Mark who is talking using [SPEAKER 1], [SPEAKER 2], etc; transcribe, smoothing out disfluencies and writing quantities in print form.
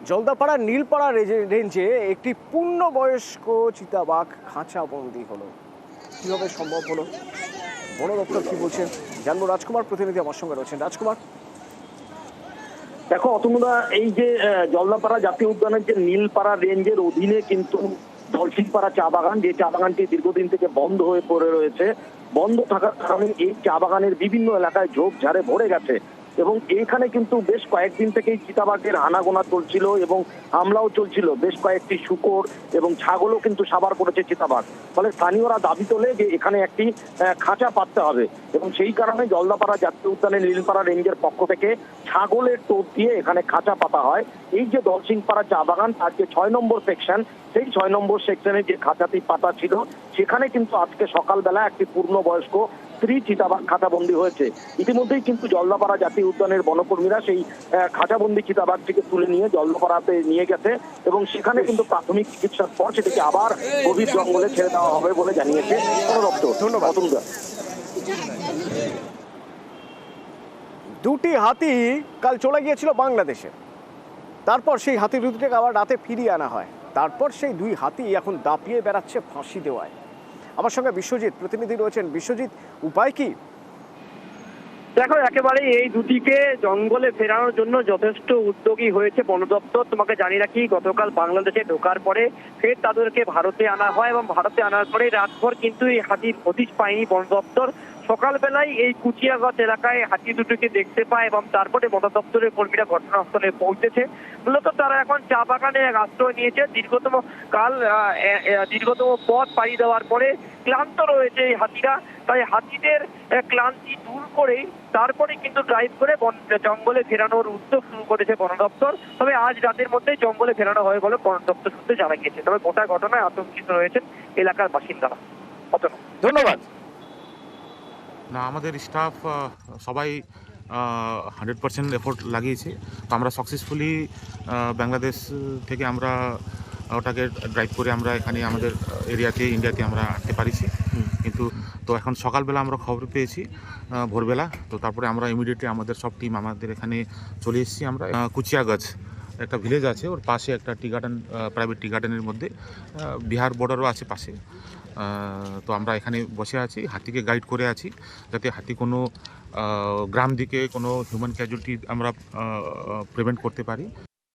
[SPEAKER 1] জলদাপাড়া নীলপাড়া রেঞ্জে একটি পূর্ণবয়স্ক চিতাবাঘ খাঁচাবন্দি হলো। কিভাবে সম্ভব হলো, বন দপ্তর কি বলছেন জানবো। রাজকুমার প্রতিনিধি আমার সঙ্গে রয়েছেন। রাজকুমার,
[SPEAKER 2] দেখো অতনুদা, এই যে জলদাপাড়া জাতীয় উদ্যানের যে নীলপাড়া রেঞ্জের অধীনে কিন্তু দলসিংপাড়া চা বাগান, যে চা বাগানটি দীর্ঘদিন থেকে বন্ধ হয়ে পড়ে রয়েছে, বন্ধ থাকার কারণে এই চা বাগানের বিভিন্ন এলাকায় ঝোপঝাড়ে ভরে গেছে এবং এইখানে কিন্তু বেশ কয়েকদিন থেকেই চিতাবাঘের আনাগোনা চলছিল এবং হামলাও চলছিল। বেশ কয়েকটি শূকর এবং ছাগলও কিন্তু সাবার করেছে চিতাবাঘ। ফলে স্থানীয়রা দাবি তোলে যে এখানে একটি খাঁচা পাততে হবে এবং সেই কারণে জলদাপাড়া জাতীয় উদ্যানের নীলপাড়া রেঞ্জের পক্ষ থেকে ছাগলের টোপ দিয়ে এখানে খাঁচা পাতা হয়। এই যে দলসিংপাড়া চা বাগান, তার যে 6 নম্বর সেকশন, সেই 6 নম্বর সেকশনে যে খাঁচাটি পাতা ছিল সেখানে কিন্তু আজকে সকালবেলা একটি পূর্ণবয়স্ক স্ত্রী চিতাবাঘ খাঁচাবন্দি হয়েছে। ইতিমধ্যেই কিন্তু জলদাপাড়া জাতীয় উদ্যানের বনকর্মীরা সেই খাঁচাবন্দি চিতাবাঘটিকে তুলে নিয়ে জলদাপাড়াতে নিয়ে গেছে এবং সেখানে কিন্তু প্রাথমিক চিকিৎসার পর সেটিকে আবার গভীর জঙ্গলে ছেড়ে দেওয়া হবে বলে জানিয়েছে বন দপ্তর।
[SPEAKER 1] ধন্যবাদ। দুটি হাতি কাল চলে গিয়েছিল বাংলাদেশে, তারপর সেই হাতি দুটিকে আবার রাতে ফিরিয়ে আনা হয়। তারপর সেই দুই হাতি এখন দাপিয়ে বেড়াচ্ছে ফাঁসি দেওয়ায়। আমার সঙ্গে বিশ্বজিৎ প্রতিনিধি রয়েছেন। বিশ্বজিৎ, উপায় কি?
[SPEAKER 3] দেখো, একেবারে এই দুটিকে জঙ্গলে ফেরানোর জন্য যথেষ্ট উদ্যোগী হয়েছে বন দপ্তর। তোমাকে জানিয়ে রাখি, গতকাল বাংলাদেশে ঢোকার পরে ফের তাদেরকে ভারতে আনা হয় এবং ভারতে আনার পরে রাতভর কিন্তু এই হাতির হদিশ পায়নি বন দপ্তর। সকালবেলায় এই কুচিয়াগঞ্জ এলাকায় হাতি দুটিকে দেখতে পায় এবং তারপরে বন দপ্তরের কর্মীরা ঘটনাস্থলে পৌঁছেছে। মূলত তারা এখন চা বাগানে এক আশ্রয় নিয়েছে। দীর্ঘতম পথ পাড়ি দেওয়ার পরে ক্লান্ত রয়েছে এই হাতিরা, তাই হাতিদের ক্লান্তি দূর করেই তারপরে কিন্তু ড্রাইভ করে জঙ্গলে ফেরানোর উদ্যোগ শুরু করেছে বন দপ্তর। তবে আজ রাতের মধ্যেই জঙ্গলে ফেরানো হয় বলে বন দপ্তর সূত্রে জানা গিয়েছে। তবে গোটা ঘটনায় আতঙ্কিত রয়েছেন এলাকার বাসিন্দারা।
[SPEAKER 1] ধন্যবাদ।
[SPEAKER 4] না, আমাদের স্টাফ সবাই 100% এফোর্ট লাগিয়েছে। তো আমরা সাকসেসফুলি বাংলাদেশ থেকে আমরা ওটাকে ড্রাইভ করে আমরা এখানে আমাদের এরিয়াতে ইন্ডিয়াতে আমরা আনতে পারিছি। কিন্তু তো এখন সকালবেলা আমরা খবর পেয়েছি ভোরবেলা, তো তারপরে আমরা ইমিডিয়েটলি আমাদের সব টিম আমাদের এখানে চলে এসেছি। আমরা কুচিয়াগঞ্জ একটা ভিলেজ আছে, ওর পাশে একটা টি গার্ডেন, প্রাইভেট টি গার্ডেনের মধ্যে বিহার বর্ডারও আছে পাশে। তো আমরা এখানে বসে আছি, হাতিকে গাইড করে আছি যাতে হাতি কোনো গ্রাম দিকে কোনো হিউম্যান ক্যাজুয়ালিটি আমরা প্রিভেন্ট করতে পারি।